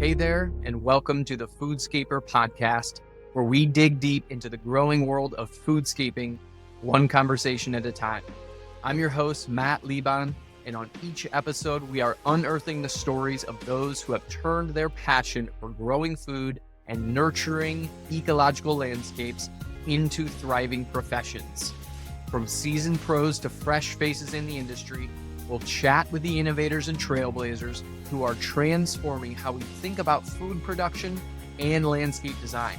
Hey there, and welcome to the Foodscaper podcast, where we dig deep into the growing world of foodscaping, one conversation at a time. I'm your host, Matt Liban, and on each episode, we are unearthing the stories of those who have turned their passion for growing food and nurturing ecological landscapes into thriving professions. From seasoned pros to fresh faces in the industry, we'll chat with the innovators and trailblazers who are transforming how we think about food production and landscape design.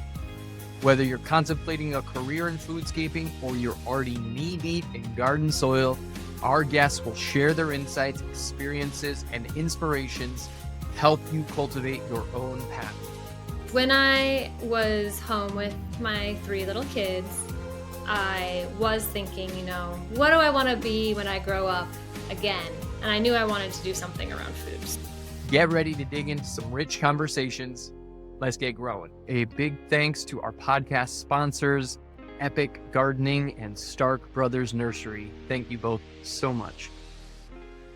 Whether you're contemplating a career in foodscaping or you're already knee-deep in garden soil, our guests will share their insights, experiences, and inspirations to help you cultivate your own path. When I was home with my 3 little kids, I was thinking, what do I want to be when I grow up again? And I knew I wanted to do something around foods. Get ready to dig into some rich conversations. Let's get growing. A big thanks to our podcast sponsors, Epic Gardening and Stark Brothers Nursery. Thank you both so much.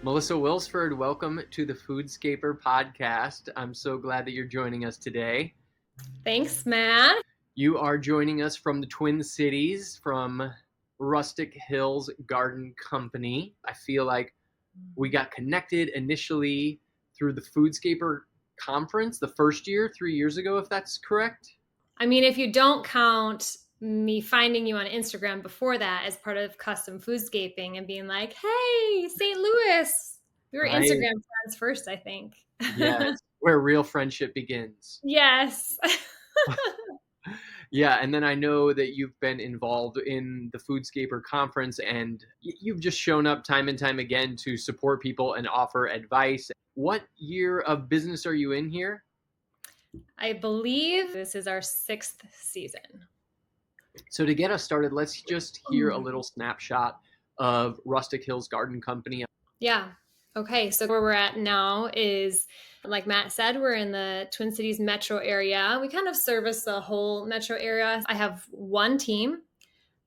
Melissa Wilsford, welcome to the Foodscaper podcast. I'm so glad that you're joining us today. Thanks, Matt. You are joining us from the Twin Cities, from Rustic Hills Garden Company. I feel like we got connected initially through the Foodscaper conference the first year, 3 years ago, if that's correct. I mean, if you don't count me finding you on Instagram before that as part of custom foodscaping and being like, hey, St. Louis. We were Right. Instagram friends first, I think. Yeah, it's where real friendship begins. Yes. Yeah, and then I know that you've been involved in the Foodscaper conference, and you've just shown up time and time again to support people and offer advice. What year of business are you in here? I believe this is our 6th season. So to get us started, let's just hear a little snapshot of Rustic Hills Garden Company. Yeah. Okay. So where we're at now is, like Matt said, we're in the Twin Cities metro area. We kind of service the whole metro area. I have one team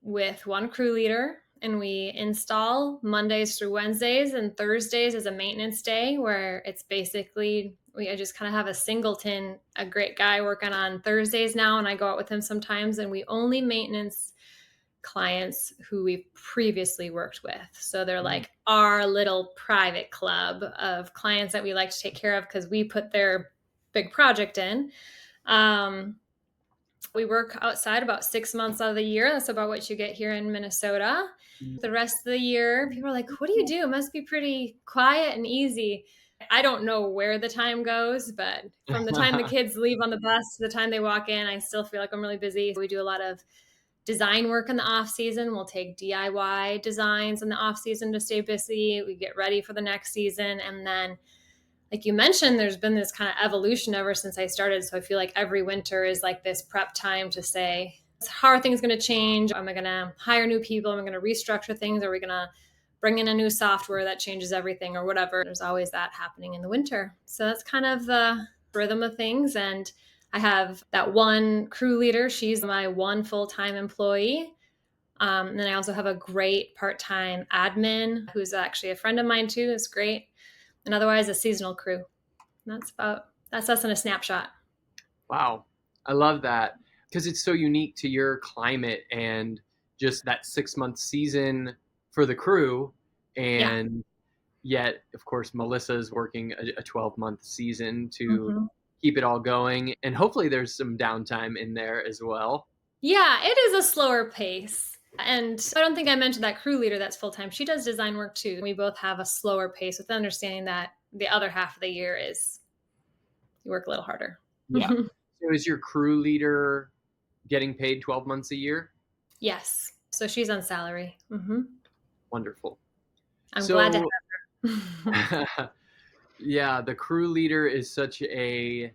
with one crew leader, and we install Mondays through Wednesdays, and Thursdays is a maintenance day where it's basically, I just kind of have a singleton, a great guy working on Thursdays now, and I go out with him sometimes, and we only maintenance clients who we've previously worked with. So they're like our little private club of clients that we like to take care of because we put their big project in. We work outside about 6 months out of the year. That's about what you get here in Minnesota. The rest of the year, people are like, what do you do? It must be pretty quiet and easy. I don't know where the time goes, but from the time the kids leave on the bus to the time they walk in, I still feel like I'm really busy. We do a lot of design work in the off season. We'll take DIY designs in the off season to stay busy. We get ready for the next season. And then, like you mentioned, there's been this kind of evolution ever since I started. So I feel like every winter is like this prep time to say, how are things going to change? Am I going to hire new people? Am I going to restructure things? Are we going to bring in a new software that changes everything or whatever? There's always that happening in the winter. So that's kind of the rhythm of things. And I have that one crew leader. She's my one full-time employee. And then I also have a great part-time admin who's actually a friend of mine too. It's great. And otherwise a seasonal crew. And that's us in a snapshot. Wow. I love that because it's so unique to your climate and just that 6-month season for the crew. And yet, of course, Melissa's working a 12-month season to keep it all going. And hopefully there's some downtime in there as well. Yeah, it is a slower pace. And I don't think I mentioned that crew leader that's full-time. She does design work too. We both have a slower pace with understanding that the other half of the year is you work a little harder. Yeah. So is your crew leader getting paid 12 months a year? Yes. So she's on salary. Wonderful. I'm glad to have her. Yeah, the crew leader is such a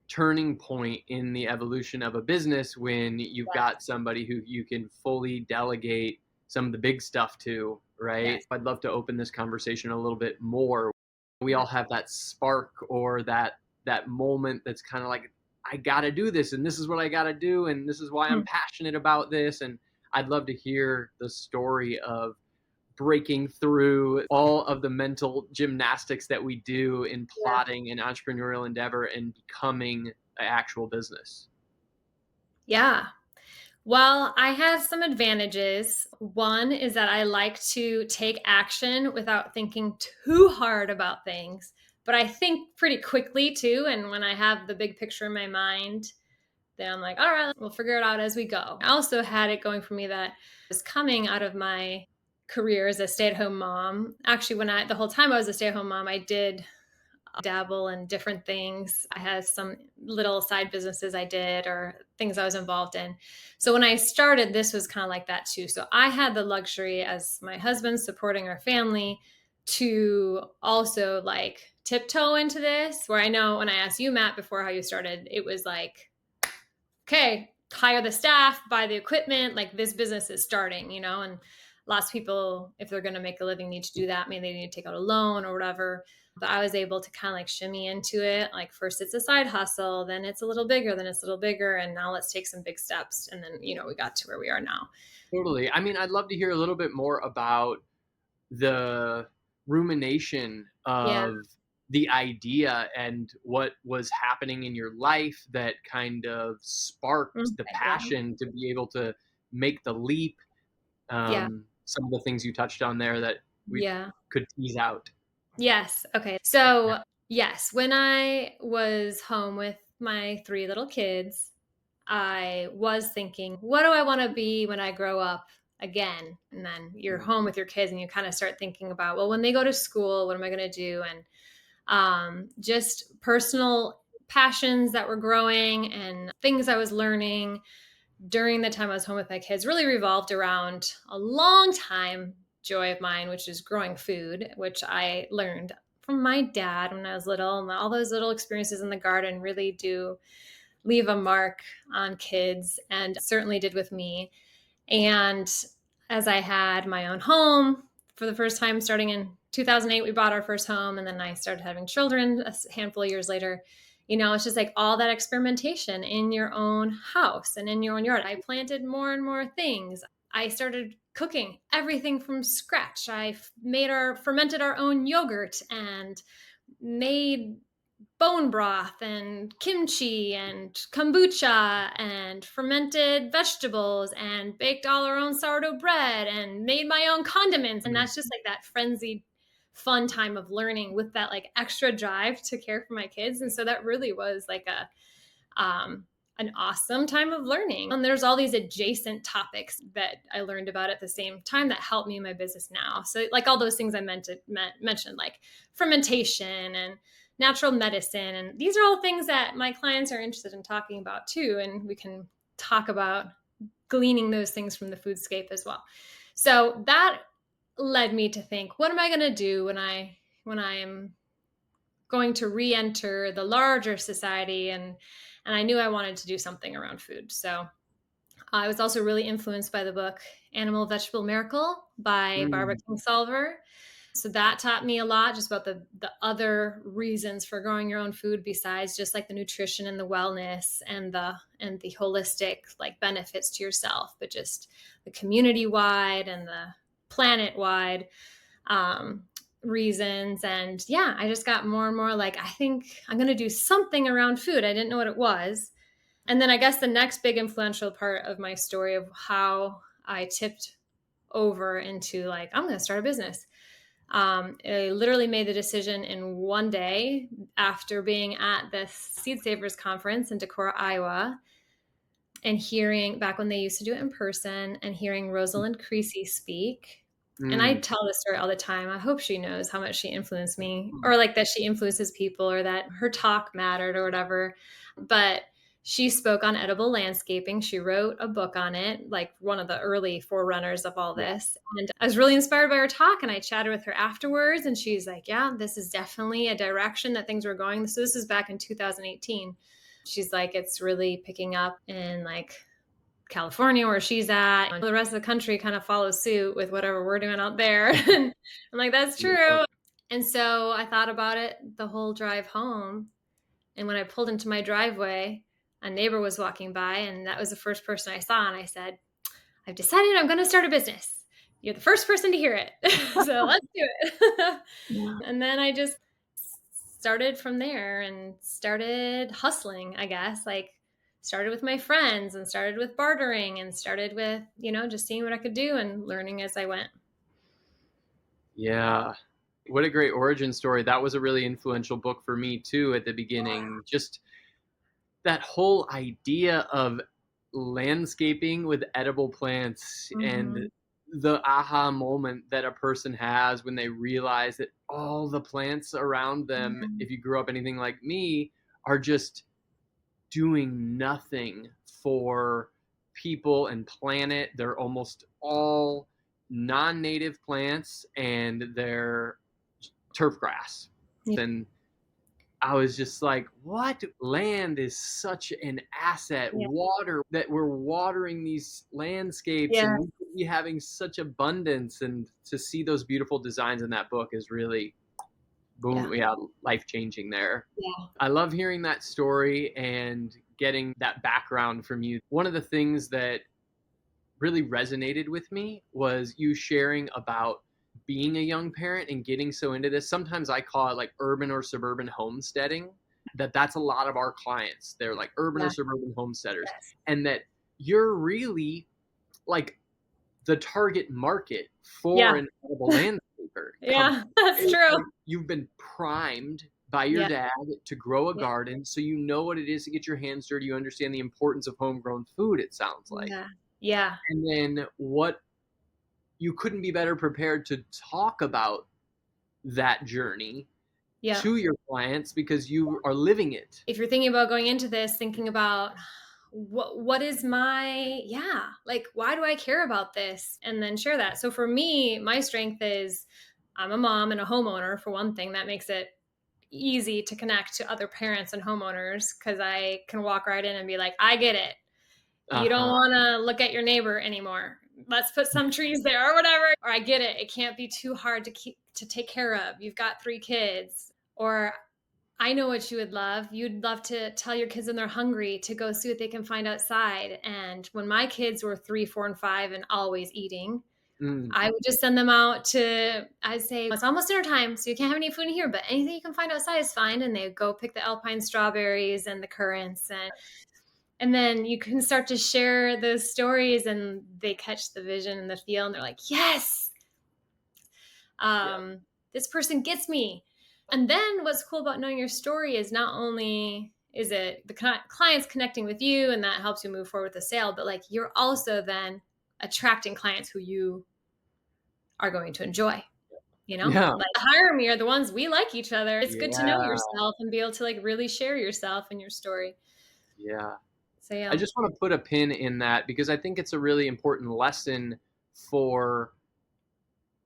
turning point in the evolution of a business when you've got somebody who you can fully delegate some of the big stuff to, right? Yes. I'd love to open this conversation a little bit more. We all have that spark or that moment that's kind of like, I got to do this, and this is what I got to do, and this is why I'm passionate about this. And I'd love to hear the story of breaking through all of the mental gymnastics that we do in Yeah. plotting an entrepreneurial endeavor and becoming an actual business? Yeah. Well, I have some advantages. One is that I like to take action without thinking too hard about things, but I think pretty quickly too. And when I have the big picture in my mind, then I'm like, all right, we'll figure it out as we go. I also had it going for me that I was coming out of my career as a stay-at-home mom. Actually, the whole time I was a stay-at-home mom, I did dabble in different things. I had some little side businesses I did or things I was involved in. So when I started, this was kind of like that too. So I had the luxury as my husband supporting our family to also like tiptoe into this. Where I know when I asked you, Matt, before how you started, it was like, okay, hire the staff, buy the equipment, like this business is starting, and lots of people, if they're going to make a living, need to do that. Maybe they need to take out a loan or whatever. But I was able to kind of like shimmy into it. Like first it's a side hustle, then it's a little bigger, then it's a little bigger. And now let's take some big steps. And then, we got to where we are now. Totally. I mean, I'd love to hear a little bit more about the rumination Yeah. of the idea and what was happening in your life that kind of sparked the Yeah. passion to be able to make the leap. Yeah. Some of the things you touched on there that we Yeah. could tease out. Yes. Okay. So, yes, when I was home with my three little kids, I was thinking, what do I want to be when I grow up again? And then you're home with your kids and you kind of start thinking about, well, when they go to school, what am I going to do? And just personal passions that were growing and things I was learning during the time I was home with my kids really revolved around a long time joy of mine, which is growing food, which I learned from my dad when I was little. And all those little experiences in the garden really do leave a mark on kids and certainly did with me. And as I had my own home for the first time, starting in 2008, we bought our first home. And then I started having children a handful of years later. It's just like all that experimentation in your own house and in your own yard. I planted more and more things. I started cooking everything from scratch. I fermented our own yogurt and made bone broth and kimchi and kombucha and fermented vegetables and baked all our own sourdough bread and made my own condiments. And that's just like that frenzied fun time of learning with that like extra drive to care for my kids. And so that really was like an awesome time of learning. And there's all these adjacent topics that I learned about at the same time that help me in my business now. So like all those things I mentioned, like fermentation and natural medicine. And these are all things that my clients are interested in talking about too. And we can talk about gleaning those things from the Foodscape as well. So that led me to think, what am I going to do when I'm going to re-enter the larger society? And I knew I wanted to do something around food. So I was also really influenced by the book Animal Vegetable Miracle by Barbara Kingsolver. So that taught me a lot just about the other reasons for growing your own food besides just like the nutrition and the wellness and the holistic like benefits to yourself, but just the community wide and the planet wide reasons. And yeah, I just got more and more like, I think I'm going to do something around food. I didn't know what it was. And then I guess the next big influential part of my story of how I tipped over into like, I'm going to start a business. I literally made the decision in one day after being at the Seed Savers conference in Decorah, Iowa, and hearing back when they used to do it in person and hearing Rosalind Creasy speak. And I tell this story all the time. I hope she knows how much she influenced me or like that she influences people or that her talk mattered or whatever. But she spoke on edible landscaping. She wrote a book on it, like one of the early forerunners of all this. And I was really inspired by her talk. And I chatted with her afterwards. And she's like, yeah, this is definitely a direction that things were going. So this is back in 2018. She's like, it's really picking up in like California where she's at. And the rest of the country kind of follows suit with whatever we're doing out there. And I'm like, that's true. And so I thought about it the whole drive home. And when I pulled into my driveway, a neighbor was walking by and that was the first person I saw. And I said, I've decided I'm going to start a business. you're the first person to hear it. So let's do it. And then I just started from there and started hustling, I guess. Like, started with my friends and started with bartering and started with, just seeing what I could do and learning as I went. Yeah. What a great origin story. That was a really influential book for me too at the beginning. Just that whole idea of landscaping with edible plants and Hmm. the aha moment that a person has when they realize that all the plants around them, Yeah. if you grew up anything like me, are just doing nothing for people and planet. They're almost all non-native plants and they're turf grass. Yeah. And I was just like, what? Land is such an asset. Yeah. Water, that we're watering these landscapes Yeah. and we could be having such abundance. And to see those beautiful designs in that book is really, Yeah. boom, yeah, life changing there. Yeah. I love hearing that story and getting that background from you. One of the things that really resonated with me was you sharing about being a young parent and getting so into this. Sometimes I call it like urban or suburban homesteading. That's a lot of our clients. They're like urban or Yeah. suburban homesteaders, Yes. and that you're really like the target market for Yeah. an edible landscaper. Yeah. That's true. Like you've been primed by your Yeah. dad to grow a Yeah. garden, so you know what it is to get your hands dirty. You understand the importance of homegrown food, it sounds like. Yeah. Yeah. And then what you couldn't be better prepared to talk about that journey Yeah. to your clients because you are living it. If you're thinking about going into this, thinking about what is my, like, why do I care about this, and then share that. So for me, my strength is I'm a mom and a homeowner. For one thing, that makes it easy to connect to other parents and homeowners because I can walk right in and be like, I get it. You don't Uh-huh. want to look at your neighbor anymore. Let's put some trees there or whatever. Or I get it. It can't be too hard to take care of. You've got 3 kids. Or I know what you would love. You'd love to tell your kids when they're hungry to go see what they can find outside. And when my kids were 3, 4, and 5 and always eating, Mm, I would just send them out I'd say, it's almost dinner time, so you can't have any food in here, but anything you can find outside is fine. And they'd go pick the alpine strawberries and the currants. And then you can start to share those stories and they catch the vision and the feel. And they're like, yes, yeah. this person gets me. And then what's cool about knowing your story is not only is it the clients connecting with you and that helps you move forward with the sale, but like you're also then attracting clients who you are going to enjoy, Yeah. like hire me are the ones we like each other. It's good to know Yeah. yourself and be able to like really share yourself and your story. Yeah. So I yeah. just want to put a pin in that because I think it's a really important lesson for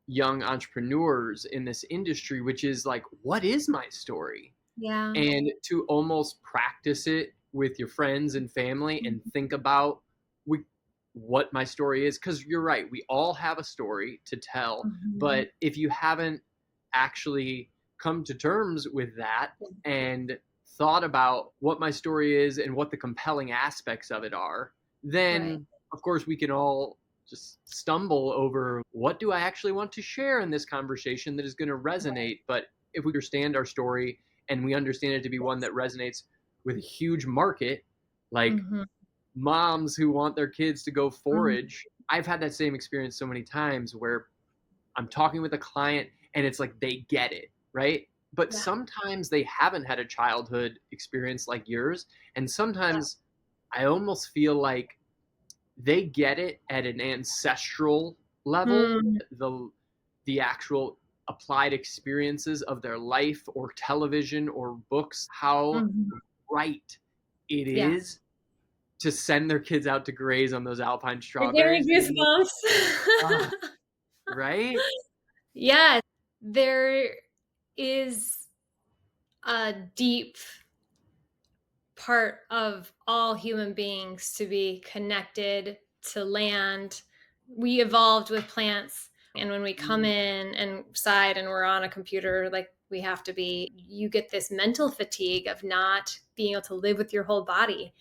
young entrepreneurs in this industry, which is like, what is my story? Yeah. And to almost practice it with your friends and family and think about we, what my story is. Because you're right, we all have a story to tell. Mhm. But if you haven't actually come to terms with that and thought about what my story is and what the compelling aspects of it are, Right. then of course we can all just stumble over what do I actually want to share in this conversation that is going to Right. resonate. But if we understand our story and we understand it to be one Yes. that resonates with a huge market, like Mhm. moms who want their kids to go Mhm. forage. I've had that same experience so many times where I'm talking with a client and it's like they get it, right? But Yeah. sometimes they haven't had a childhood experience like yours. And Yeah. sometimes I almost feel like they get it at an ancestral level, Mm. the actual applied experiences of their life or television or books, how Mhm. right it Yeah. is to send their kids out to graze on those alpine You're giving strawberries. me And ah, goosebumps. right? Yeah. There is a deep part of all human beings to be connected to land. We evolved with plants. And when we come in and side and we're on a computer, like we have to be, you get this mental fatigue of not being able to live with your whole body.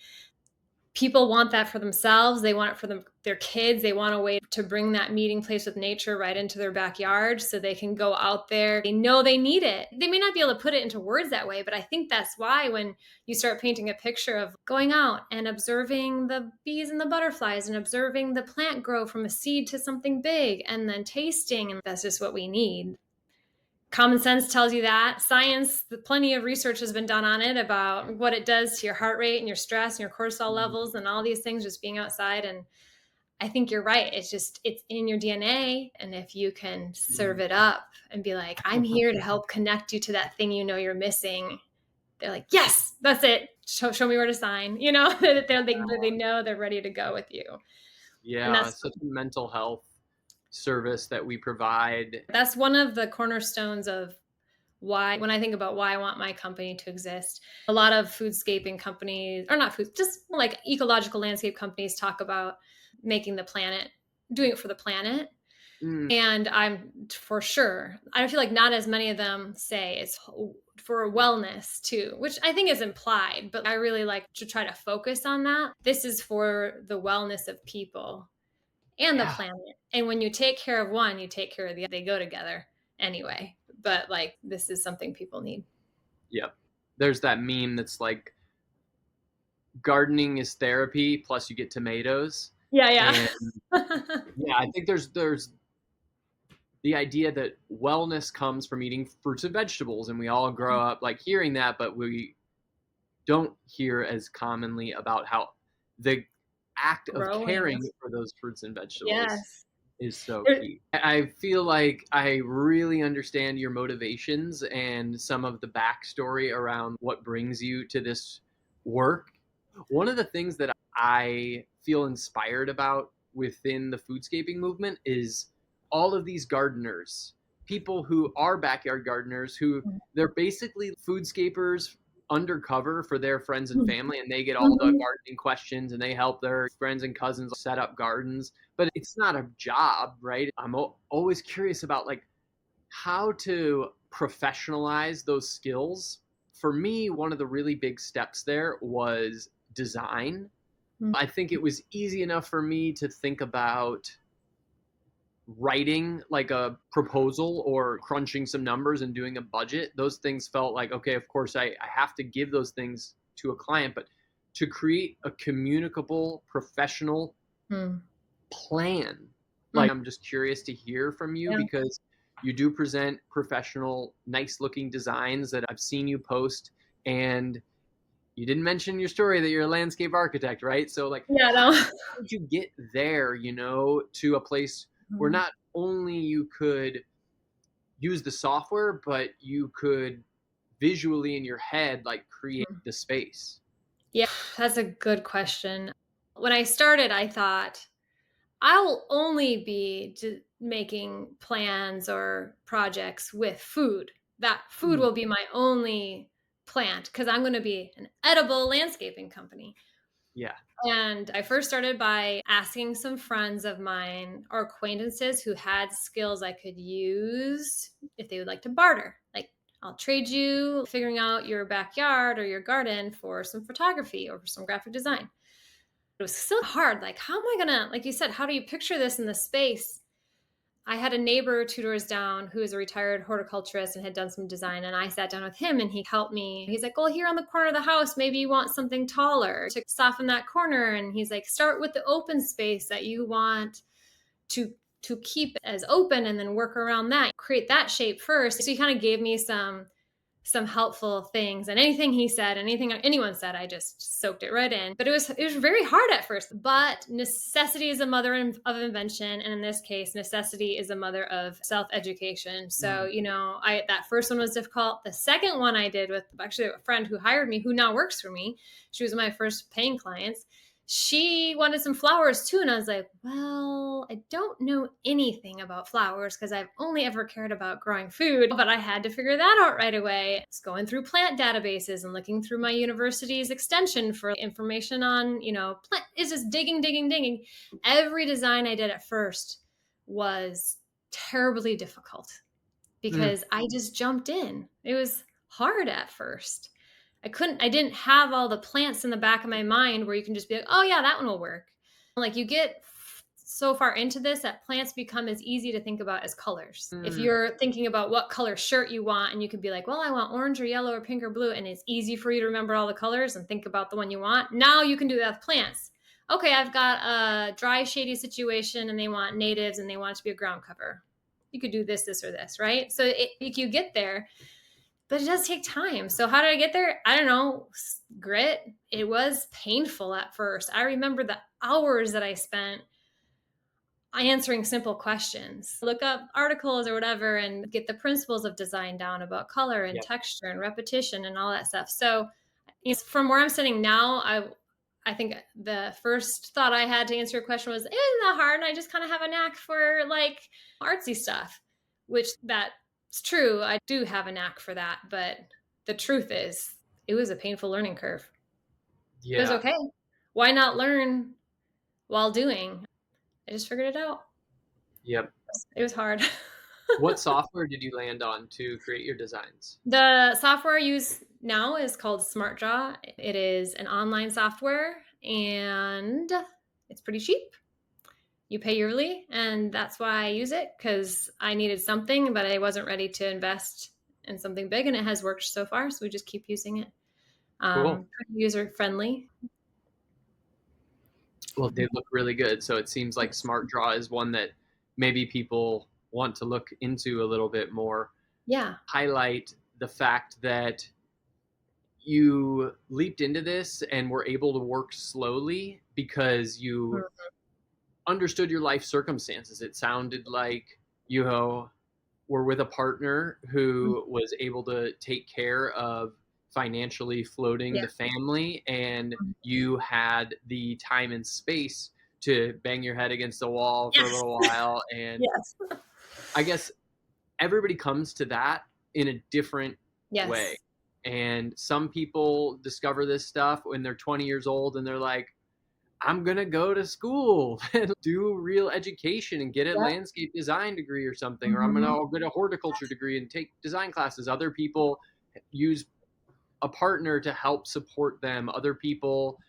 people want that for themselves. They want it for their kids. They want a way to bring that meeting place with nature right into their backyard so they can go out there. They know they need it. They may not be able to put it into words that way, but I think that's why when you start painting a picture of going out and observing the bees and the butterflies and observing the plant grow from a seed to something big and then tasting, and that's just what we need. Common sense tells you that. Science, plenty of research has been done on it about what it does to your heart rate and your stress and your cortisol levels and all these things just being outside. And I think you're right. It's in your DNA. And if you can serve it up and be like, I'm here to help connect you to that thing you know you're missing, they're like, yes, that's it. Show me where to sign. You know, they know they're ready to go with you. And Yeah, such a mental health service that we provide. that's one of the cornerstones of why, when I think about why I want my company to exist, a lot of foodscaping companies, or not food, just like ecological landscape companies, talk about making the planet, doing it for the planet. Mm, And I'm for sure, I feel like not as many of them say it's for wellness too, which I think is implied, but I really like to try to focus on that. This is for the wellness of people and the yeah, planet. And when you take care of one, you take care of the other. They go together anyway. But like, this is something people need. yeah. There's that meme that's like, gardening is therapy, plus you get tomatoes. Yeah, And yeah. yeah, I think there's the idea that wellness comes from eating fruits and vegetables, and we all grow up like hearing that, but we don't hear as commonly about how the act of Growing. caring for those fruits and vegetables Yes. is so There, key. I feel like I really understand your motivations and some of the backstory around what brings you to this work. One of the things that I feel inspired about within the foodscaping movement is all of these gardeners, people who are backyard gardeners, who they're basically foodscapers undercover for their friends and family, and they get all the Mhm. gardening questions and they help their friends and cousins set up gardens, but it's not a job, right? I'm always curious about like how to professionalize those skills. For me, one of the really big steps there was design. I think it was easy enough for me to think about writing like a proposal or crunching some numbers and doing a budget. Those things felt like, okay, of course I have to give those things to a client, but to create a communicable, professional Mm. plan, Mm. like, I'm just curious to hear from you Yeah. because you do present professional, nice looking designs that I've seen you post. And you didn't mention your story that you're a landscape architect, right? So like, Yeah, how no. did you get there, to a place where Mhm. not only you could use the software, but you could visually in your head like create Mm. the space? Yeah, that's a good question. When I started, I thought I will only be making plans or projects with food. That food Mm, will be my only plant because I'm going to be an edible landscaping company. yeah. And I first started by asking some friends of mine or acquaintances who had skills I could use if they would like to barter. Like, I'll trade you figuring out your backyard or your garden for some photography or for some graphic design. It was still hard. Like, how am I going to, like you said, how do you picture this in the space? I had a neighbor 2 doors down who is a retired horticulturist and had done some design, and I sat down with him and he helped me. He's like, "Well, here on the corner of the house, maybe you want something taller to soften that corner." And he's like, "Start with the open space that you want to keep as open and then work around that. Create that shape first." So he kind of gave me some helpful things, and anything he said, anything anyone said, I just soaked it right in. But it was very hard at first, but necessity is a mother of invention, and in this case necessity is a mother of self-education. So Mm, I that first one was difficult. The second one I did with actually a friend who hired me, who now works for me. She was my first paying clients. She wanted some flowers too, and I was like, well, I don't know anything about flowers because I've only ever cared about growing food, but I had to figure that out right away. It's going through plant databases and looking through my university's extension for information on, plant. It's just digging, digging, digging. Every design I did at first was terribly difficult mm, because I just jumped in. It was hard at first. I didn't have all the plants in the back of my mind where you can just be like, oh yeah, that one will work. Like you get so far into this that plants become as easy to think about as colors. If Mm, you're thinking about what color shirt you want and you could be like, well, I want orange or yellow or pink or blue, and it's easy for you to remember all the colors and think about the one you want. Now you can do that with plants. Okay, I've got a dry, shady situation and they want natives and they want it to be a ground cover. You could do this, or this, right? So you get there, but it does take time. So how did I get there? I don't know. Grit. It was painful at first. I remember the hours that I spent answering simple questions. Look up articles or whatever and get the principles of design down about color and yep. texture and repetition and all that stuff. So from where I'm sitting now, I think the first thought I had to answer your question was, isn't that hard? And I just kind of have a knack for like artsy stuff, which that's true. I do have a knack for that. But the truth is, it was a painful learning curve. It was Yeah. okay. Why not learn while doing? I just figured it out. Yep. It was hard. What software did you land on to create your designs? The software I use now is called SmartDraw. It is an online software and it's pretty cheap. You pay yearly, and that's why I use it, because I needed something, but I wasn't ready to invest in something big, and it has worked so far. So we just keep using it. Cool. Pretty user friendly. Well, they look really good. So it seems like Smart Draw is one that maybe people want to look into a little bit more. Yeah. Highlight the fact that you leaped into this and were able to work slowly because you understood your life circumstances. It sounded like you were with a partner Mhm. who was able to take care of financially floating Yeah. the family, and you had the time and space to bang your head against the wall for a Yes. little while. And Yes. I guess everybody comes to that in a different way. Yes. And some people discover this stuff when they're 20 years old and they're like, I'm going to go to school and do real education and get a Yep. landscape design degree or something, or I'm going Mhm. to get a horticulture degree and take design classes. Other people use a partner to help support them. Other people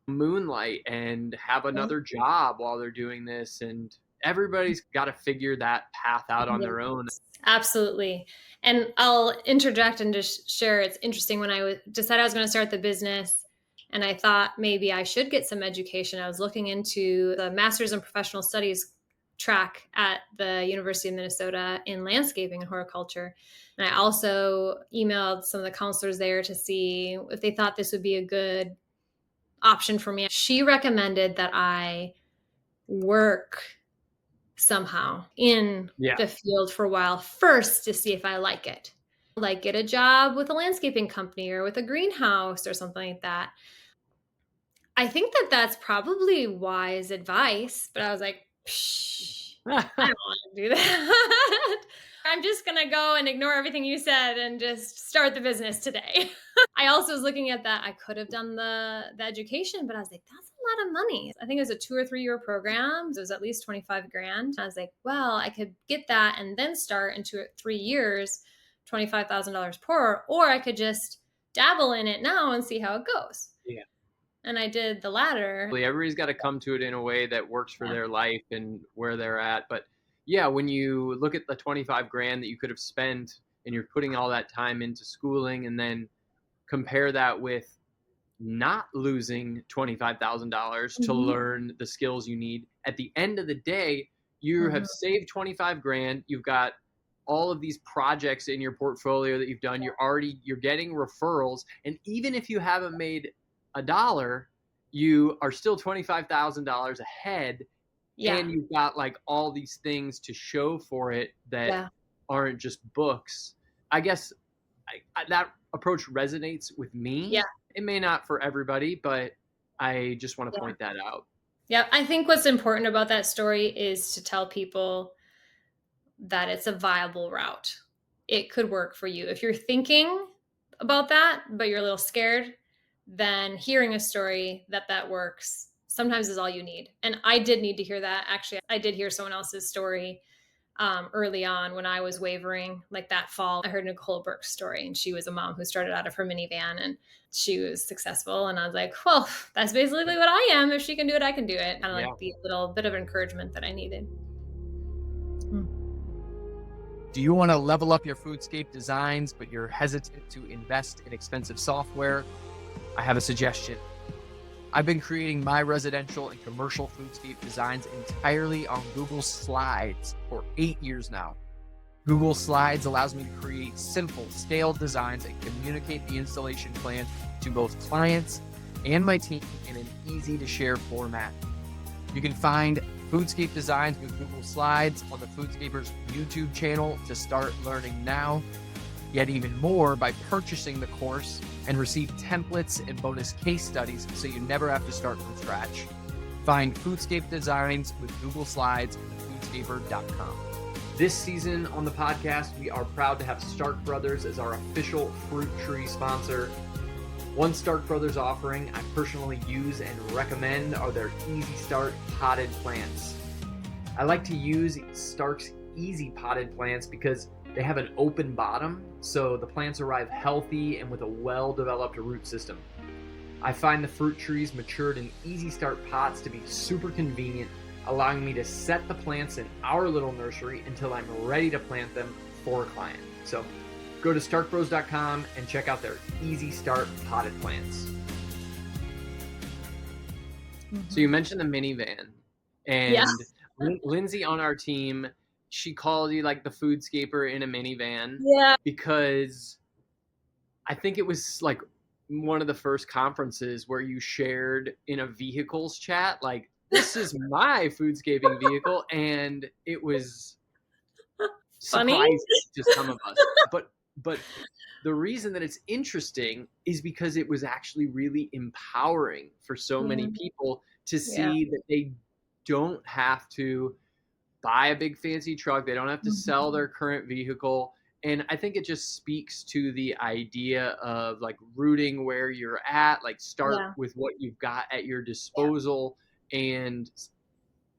moonlight and have Yeah. another job while they're doing this. And everybody's got to figure that path out on their own. Yes, absolutely. And I'll interject and just share. It's interesting when decided I was going to start the business and I thought maybe I should get some education. I was looking into the Master's in Professional Studies track at the University of Minnesota in landscaping and horticulture. And I also emailed some of the counselors there to see if they thought this would be a good option for me. She recommended that I work somehow in Yeah. the field for a while first to see if I like it. Like get a job with a landscaping company or with a greenhouse or something like that. I think that that's probably wise advice, but I was like, Psh, I don't want to do that. I'm just going to go and ignore everything you said and just start the business today. I also was looking at that. I could have done the education, but I was like, that's a lot of money. I think it was a 2 or 3 year program. So it was at least 25 grand. I was like, well, I could get that and then start in 2 or 3 years, $25,000 per, or I could just dabble in it now and see how it goes. Yeah. And I did the latter. Everybody's got to come to it in a way that works for Yeah. their life and where they're at. But yeah, when you look at the 25 grand that you could have spent and you're putting all that time into schooling, and then compare that with not losing $25,000 to Mhm. learn the skills you need, at the end of the day, you have Mhm. saved 25 grand. You've got all of these projects in your portfolio that you've done. You're getting referrals. And even if you haven't made a dollar, you are still $25,000 ahead, Yeah. and you've got like all these things to show for it that Yeah. aren't just books. I guess that approach resonates with Yeah. me. It may not for everybody, but I just want to Yeah. point that out. Yeah. I think what's important about that story is to tell people that it's a viable route. It could work for you. If you're thinking about that, but you're a little scared, then hearing a story that works sometimes is all you need. And I did need to hear that. Actually, I did hear someone else's story early on when I was wavering. Like that fall, I heard Nicole Burke's story, and she was a mom who started out of her minivan and she was successful. And I was like, well, that's basically what I am. If she can do it, I can do it. Kind of Yeah. like the little bit of encouragement that I needed. Do you want to level up your foodscape designs, but you're hesitant to invest in expensive software? I have a suggestion. I've been creating my residential and commercial foodscape designs entirely on Google Slides for 8 years now. Google Slides allows me to create simple, scaled designs and communicate the installation plan to both clients and my team in an easy-to-share format. You can find Foodscape designs with Google Slides on the Foodscaper's YouTube channel to start learning now. Get even more by purchasing the course and receive templates and bonus case studies so you never have to start from scratch. Find Foodscape designs with Google Slides at foodscaper.com. This season on the podcast, we are proud to have Stark Brothers as our official fruit tree sponsor. One Stark Brothers offering I personally use and recommend are their Easy Start potted plants. I like to use Stark's Easy potted plants because they have an open bottom, so the plants arrive healthy and with a well-developed root system. I find the fruit trees matured in Easy Start pots to be super convenient, allowing me to set the plants in our little nursery until I'm ready to plant them for a client. So go to starkbros.com and check out their Easy Start potted plants. So you mentioned the minivan, and Yeah. Lindsay on our team, she called you like the Foodscaper in a minivan. Yeah. Because I think it was like one of the first conferences where you shared in a vehicles chat, like, this is my foodscaping vehicle, and it was Funny. surprising to some of us. But the reason that it's interesting is because it was actually really empowering for so many people to see that they don't have to buy a big fancy truck. They don't have to sell their current vehicle. And I think it just speaks to the idea of like rooting where you're at, like start with what you've got at your disposal and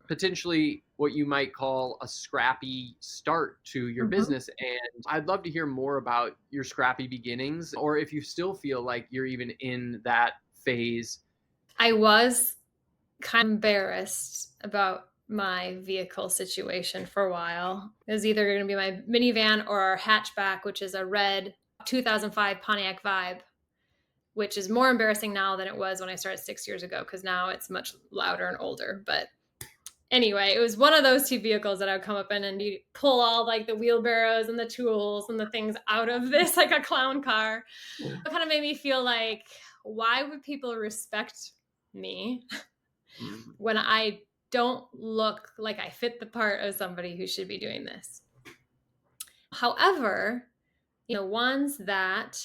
potentially what you might call a scrappy start to your business. And I'd love to hear more about your scrappy beginnings, or if you still feel like you're even in that phase. I was kind of embarrassed about my vehicle situation for a while. It was either going to be my minivan or our hatchback, which is a red 2005 Pontiac Vibe, which is more embarrassing now than it was when I started 6 years ago, because now it's much louder and older. But anyway, it was one of those two vehicles that I would come up in and you pull all like the wheelbarrows and the tools and the things out of this, like a clown car. It kind of made me feel like, why would people respect me when I don't look like I fit the part of somebody who should be doing this? However, ones that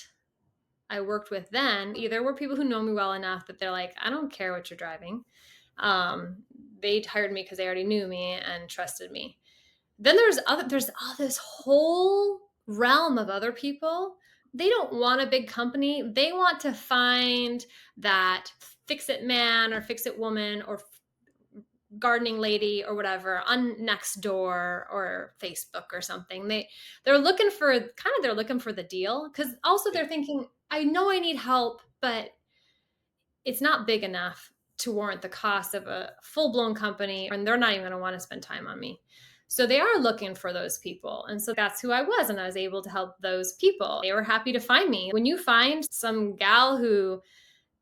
I worked with then either were people who know me well enough that they're like, I don't care what you're driving. They hired me because they already knew me and trusted me. Then there's this whole realm of other people. They don't want a big company. They want to find that fix-it man or fix-it woman or gardening lady or whatever on Nextdoor or Facebook or something. They're looking for the deal, because also they're thinking, I know I need help, but it's not big enough to warrant the cost of a full-blown company, and they're not even going to want to spend time on me. So they are looking for those people. And so that's who I was, and I was able to help those people. They were happy to find me. When you find some gal who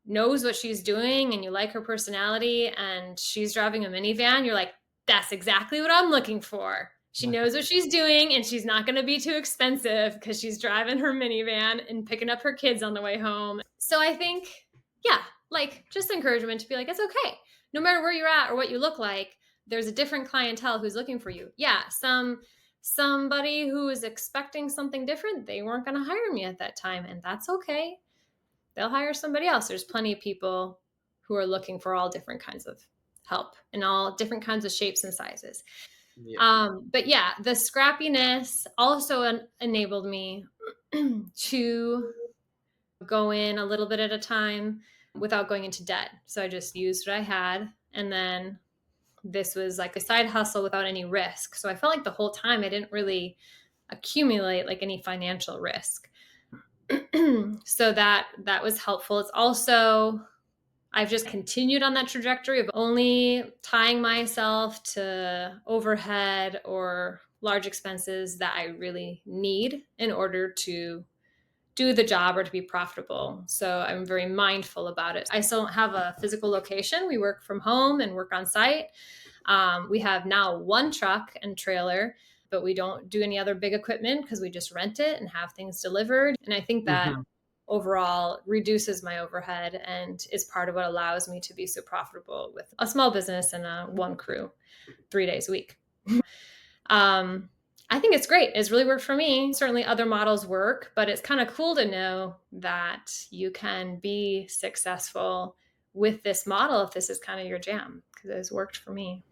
knows what she's doing and you like her personality and she's driving a minivan, you're like, that's exactly what I'm looking for. She knows what she's doing and she's not going to be too expensive because she's driving her minivan and picking up her kids on the way home. So I think, like just encouragement to be like, it's okay. No matter where you're at or what you look like, there's a different clientele who's looking for you. Yeah, somebody who is expecting something different, they weren't going to hire me at that time, and that's okay. They'll hire somebody else. There's plenty of people who are looking for all different kinds of help in all different kinds of shapes and sizes. But yeah, the scrappiness also enabled me to go in a little bit at a time without going into debt. So I just used what I had, and then This was like a side hustle without any risk. So I felt like the whole time I didn't really accumulate like any financial risk. So that was helpful. It's also, I've just continued on that trajectory of only tying myself to overhead or large expenses that I really need in order to do the job or to be profitable. So I'm very mindful about it. I still don't have a physical location. We work from home and work on site. We have now one truck and trailer, but we don't do any other big equipment because we just rent it and have things delivered. And I think that overall reduces my overhead and is part of what allows me to be so profitable with a small business and one crew 3 days a week. I think it's great. It's really worked for me. Certainly other models work, but it's kind of cool to know that you can be successful with this model if this is kind of your jam, because it's worked for me.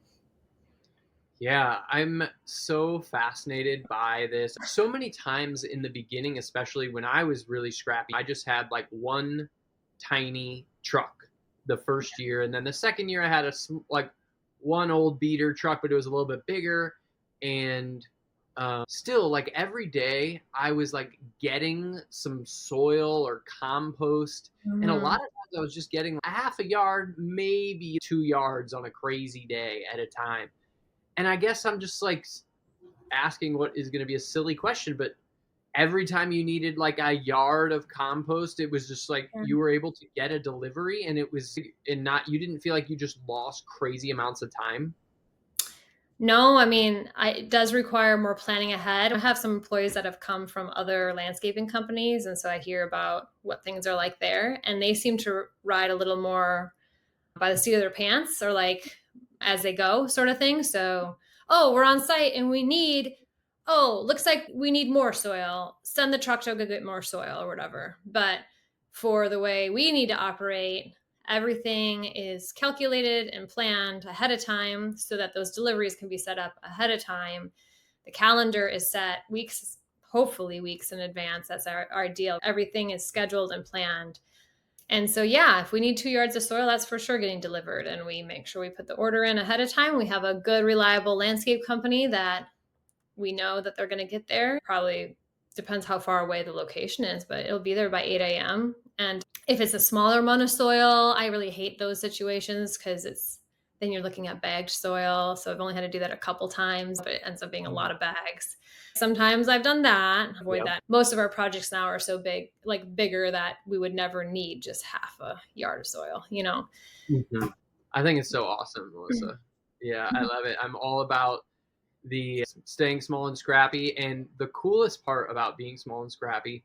Yeah, I'm so fascinated by this. So many times in the beginning, especially when I was really scrappy, I just had like one tiny truck the first year. And then the second year, I had like one old beater truck, but it was a little bit bigger. And still, like every day, I was like getting some soil or compost. And a lot of times, I was just getting a half a yard, maybe 2 yards on a crazy day at a time. And I guess I'm just like asking what is going to be a silly question, but every time you needed like a yard of compost, it was just like you were able to get a delivery and you didn't feel like you just lost crazy amounts of time. No, I mean, it does require more planning ahead. I have some employees that have come from other landscaping companies, and so I hear about what things are like there, and they seem to ride a little more by the seat of their pants or like as they go sort of thing. So, oh, we're on site and looks like we need more soil. Send the truck to go get more soil or whatever. But for the way we need to operate, everything is calculated and planned ahead of time so that those deliveries can be set up ahead of time. The calendar is set weeks, hopefully weeks in advance. That's our ideal. Everything is scheduled and planned. And so, yeah, if we need 2 yards of soil, that's for sure getting delivered. And we make sure we put the order in ahead of time. We have a good, reliable landscape company that we know that they're going to get there. Probably depends how far away the location is, but it'll be there by 8 a.m. And if it's a smaller amount of soil, I really hate those situations because then you're looking at bagged soil. So I've only had to do that a couple times, but it ends up being a lot of bags. Sometimes I've done that, avoid that. Most of our projects now are so big, like bigger, that we would never need just half a yard of soil, Mm-hmm. I think it's so awesome, Melissa. Yeah, I love it. I'm all about the staying small and scrappy. And the coolest part about being small and scrappy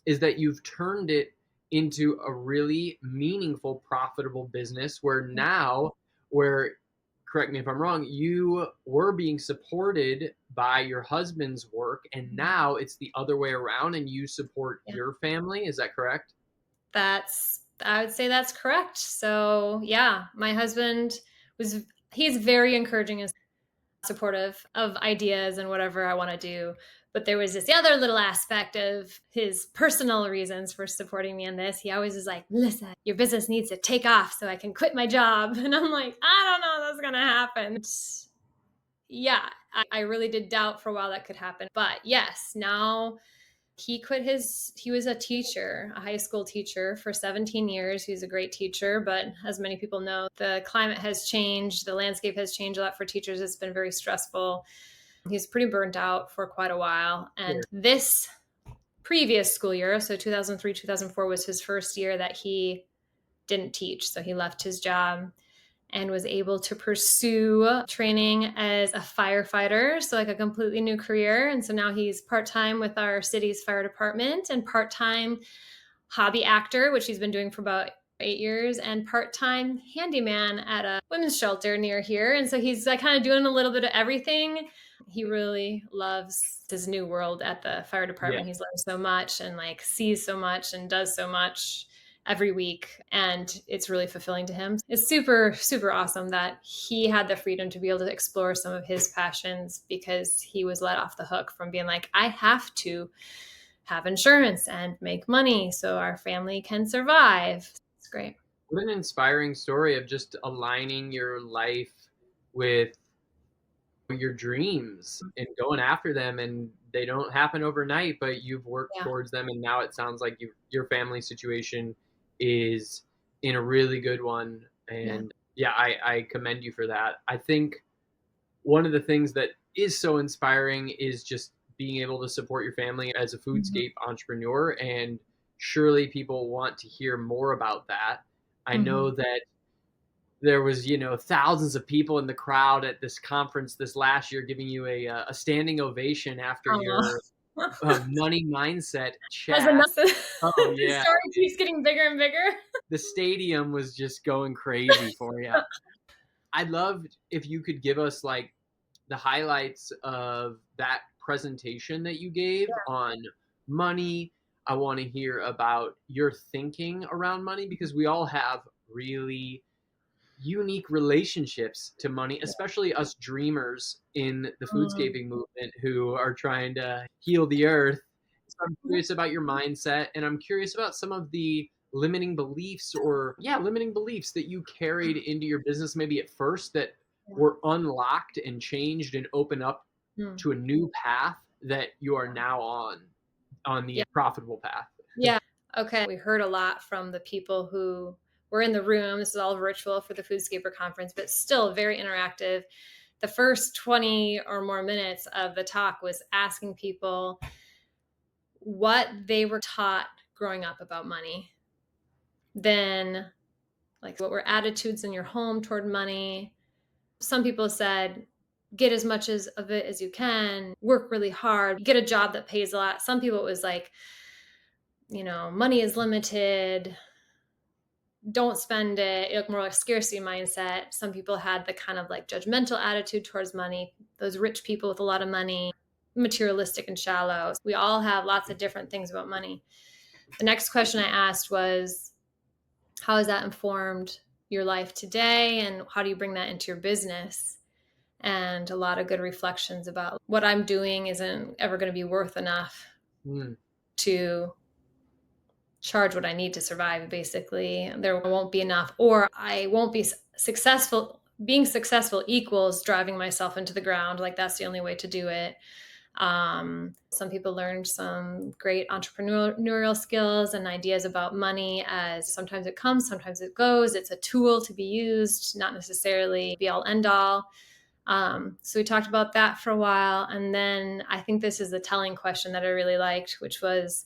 is that you've turned it into a really meaningful, profitable business where, correct me if I'm wrong, you were being supported by your husband's work, and now it's the other way around and you support your family. Is that correct? I would say that's correct. So yeah, my husband he's very encouraging and supportive of ideas and whatever I want to do. But there was this other little aspect of his personal reasons for supporting me in this. He always is like, Melissa, your business needs to take off so I can quit my job. And I'm like, I don't know if that's going to happen. Yeah, I really did doubt for a while that could happen. But yes, now he was a teacher, a high school teacher for 17 years. He's a great teacher, but as many people know, the climate has changed. The landscape has changed a lot for teachers. It's been very stressful. He's pretty burnt out for quite a while. And this previous school year, so 2003, 2004 was his first year that he didn't teach. So he left his job and was able to pursue training as a firefighter. So, like a completely new career. And so now he's part time with our city's fire department and part time hobby actor, which he's been doing for about 8 years, and part time handyman at a women's shelter near here. And so he's like kind of doing a little bit of everything. He really loves his new world at the fire department. He's learned so much and like sees so much and does so much every week, and it's really fulfilling to him. It's super, super awesome that he had the freedom to be able to explore some of his passions because he was let off the hook from being like, I have to have insurance and make money so our family can survive. It's great. What an inspiring story of just aligning your life with your dreams and going after them, and they don't happen overnight, but you've worked Yeah. towards them, and now it sounds like your family situation is in a really good one. Yeah. And yeah, I commend you for that. I think one of the things that is so inspiring is just being able to support your family as a Mhm. foodscape entrepreneur, and surely people want to hear more about that. I know Mhm. that there was, thousands of people in the crowd at this conference this last year giving you a standing ovation after Aw. your money mindset As chat. enough Oh the yeah, story keeps getting bigger and bigger. the stadium was just going crazy for you. I'd love if you could give us like the highlights of that presentation that you gave on money. I want to hear about your thinking around money, because we all have really unique relationships to money, especially us dreamers in the Mm. foodscaping movement who are trying to heal the earth. So I'm curious about your mindset, and I'm curious about some of the limiting beliefs, or limiting beliefs that you carried into your business maybe at first, that Yeah. were unlocked and changed and opened up Mm. to a new path that you are now on the Yeah. profitable path. Yeah. Okay. We heard a lot from the people who were in the room. This is all virtual for the Foodscaper conference, but still very interactive. The first 20 or more minutes of the talk was asking people what they were taught growing up about money. Then, like, what were attitudes in your home toward money? Some people said, get as much of it as you can, work really hard, get a job that pays a lot. Some people, it was like, money is limited, don't spend it. It looked more like scarcity mindset. Some people had the kind of like judgmental attitude towards money, those rich people with a lot of money, materialistic and shallow. We all have lots of different things about money. The next question I asked was, how has that informed your life today? And how do you bring that into your business? And a lot of good reflections about what I'm doing isn't ever going to be worth enough Mm, to charge what I need to survive. Basically, there won't be enough, or I won't be successful. Being successful equals driving myself into the ground. Like, that's the only way to do it. Some people learned some great entrepreneurial skills and ideas about money, as sometimes it comes, sometimes it goes. It's a tool to be used, not necessarily be all end all. So we talked about that for a while. And then I think this is the telling question that I really liked, which was,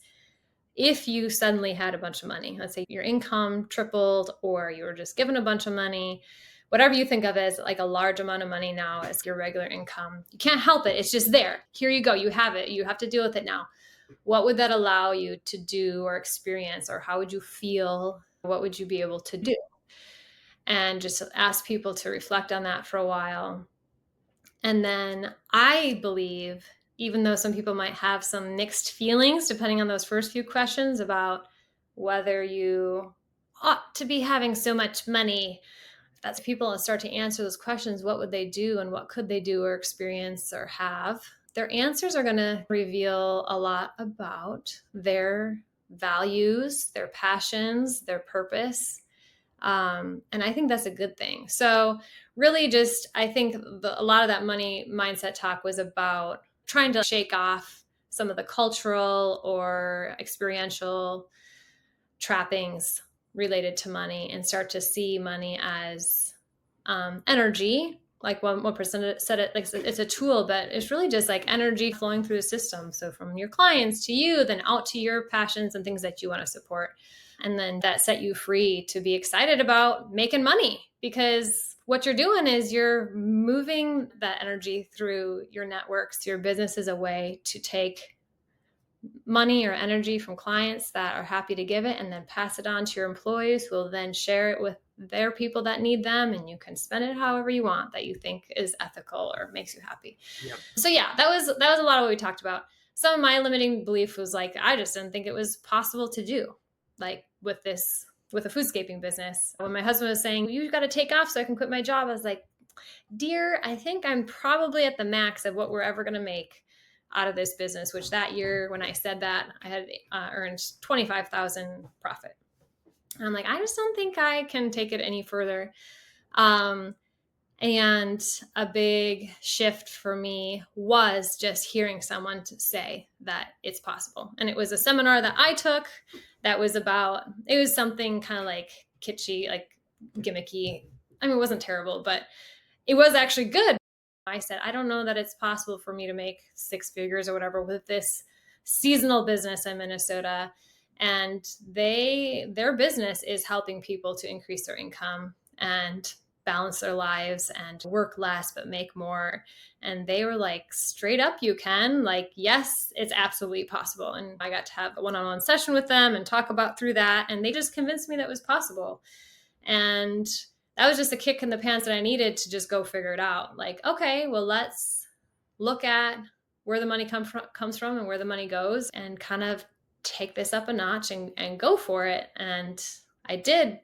if you suddenly had a bunch of money, let's say your income tripled, or you were just given a bunch of money, whatever you think of as like a large amount of money now as your regular income, you can't help it. It's just there. Here you go. You have it. You have to deal with it now. What would that allow you to do or experience, or how would you feel? What would you be able to do? And just ask people to reflect on that for a while. And then I believe, even though some people might have some mixed feelings, depending on those first few questions about whether you ought to be having so much money, that's people start to answer those questions. What would they do, and what could they do or experience or have? Their answers are going to reveal a lot about their values, their passions, their purpose. And I think that's a good thing. So, really, just I think a lot of that money mindset talk was about trying to shake off some of the cultural or experiential trappings related to money and start to see money as energy. Like one person said it, like it's a tool, but it's really just like energy flowing through the system. So from your clients to you, then out to your passions and things that you want to support. And then that set you free to be excited about making money, because what you're doing is you're moving that energy through your networks. Your business is a way to take money or energy from clients that are happy to give it and then pass it on to your employees, who will then share it with their people that need them, and you can spend it however you want that you think is ethical or makes you happy. yep. So yeah, that was a lot of what we talked about. Some of my limiting belief was like, I just didn't think it was possible to do, like with a foodscaping business. When my husband was saying, you got to take off so I can quit my job, I was like, dear, I think I'm probably at the max of what we're ever going to make out of this business, which that year when I said that, I had earned 25,000 profit. And I'm like, I just don't think I can take it any further. And a big shift for me was just hearing someone to say that it's possible. And it was a seminar that I took that was about, it was something kind of like kitschy, like gimmicky. I mean, it wasn't terrible, but it was actually good. I said, I don't know that it's possible for me to make six figures or whatever with this seasonal business in Minnesota. And their business is helping people to increase their income and balance their lives and work less but make more. And they were like, straight up, you can. Like, yes, it's absolutely possible. And I got to have a one-on-one session with them and talk about through that. And they just convinced me that it was possible. And that was just a kick in the pants that I needed to just go figure it out. Like, okay, well, let's look at where the money comes from and where the money goes and kind of take this up a notch and go for it. And I did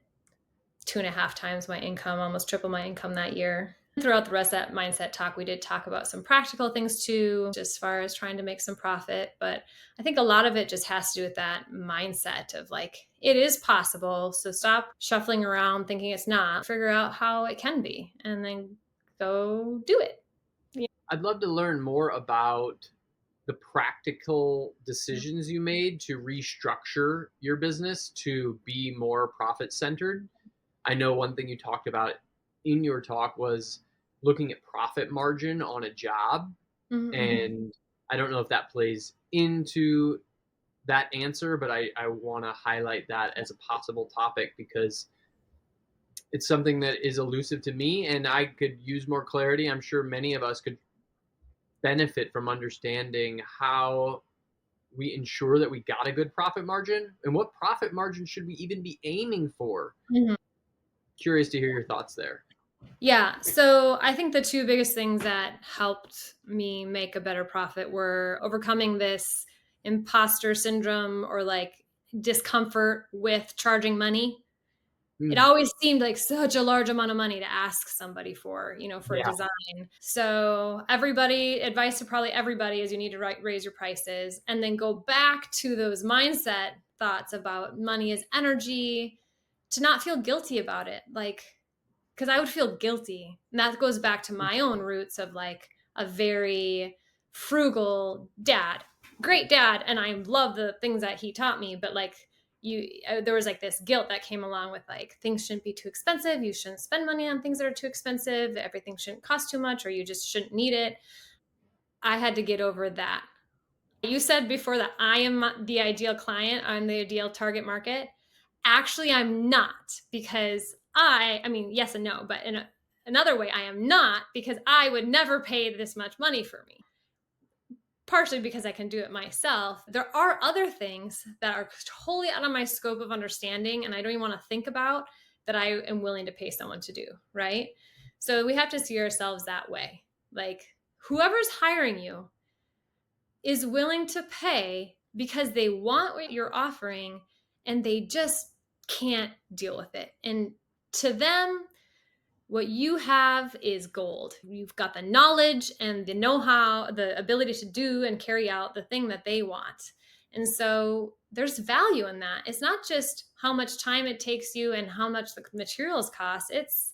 2.5 times my income, almost triple my income that year. Throughout the rest of that mindset talk, we did talk about some practical things too, just as far as trying to make some profit. But I think a lot of it just has to do with that mindset of like, it is possible. So stop shuffling around thinking it's not, figure out how it can be, and then go do it. Yeah. I'd love to learn more about the practical decisions you made to restructure your business to be more profit centered. I know one thing you talked about in your talk was looking at profit margin on a job. Mm-hmm. And I don't know if that plays into that answer, but I want to highlight that as a possible topic because it's something that is elusive to me and I could use more clarity. I'm sure many of us could benefit from understanding how we ensure that we got a good profit margin and what profit margin should we even be aiming for. Mm-hmm. Curious to hear your thoughts there. Yeah. So I think the two biggest things that helped me make a better profit were overcoming this imposter syndrome or like discomfort with charging money. It always seemed like such a large amount of money to ask somebody for, for a design. So advice to probably everybody is you need to raise your prices and then go back to those mindset thoughts about money as energy, to not feel guilty about it. Like, because I would feel guilty. And that goes back to my own roots of like a very frugal dad, great dad. And I love the things that he taught me, but like there was like this guilt that came along with like, things shouldn't be too expensive. You shouldn't spend money on things that are too expensive. Everything shouldn't cost too much, or you just shouldn't need it. I had to get over that. You said before that I am the ideal client. I'm the ideal target market. Actually, I'm not, because I mean, yes and no, but in another way, I am not, because I would never pay this much money for me. Partially because I can do it myself. There are other things that are totally out of my scope of understanding and I don't even want to think about that I am willing to pay someone to do, right? So we have to see ourselves that way. Like, whoever's hiring you is willing to pay because they want what you're offering and they just can't deal with it. And to them, what you have is gold. You've got the knowledge and the know-how, the ability to do and carry out the thing that they want. And so there's value in that. It's not just how much time it takes you and how much the materials cost. It's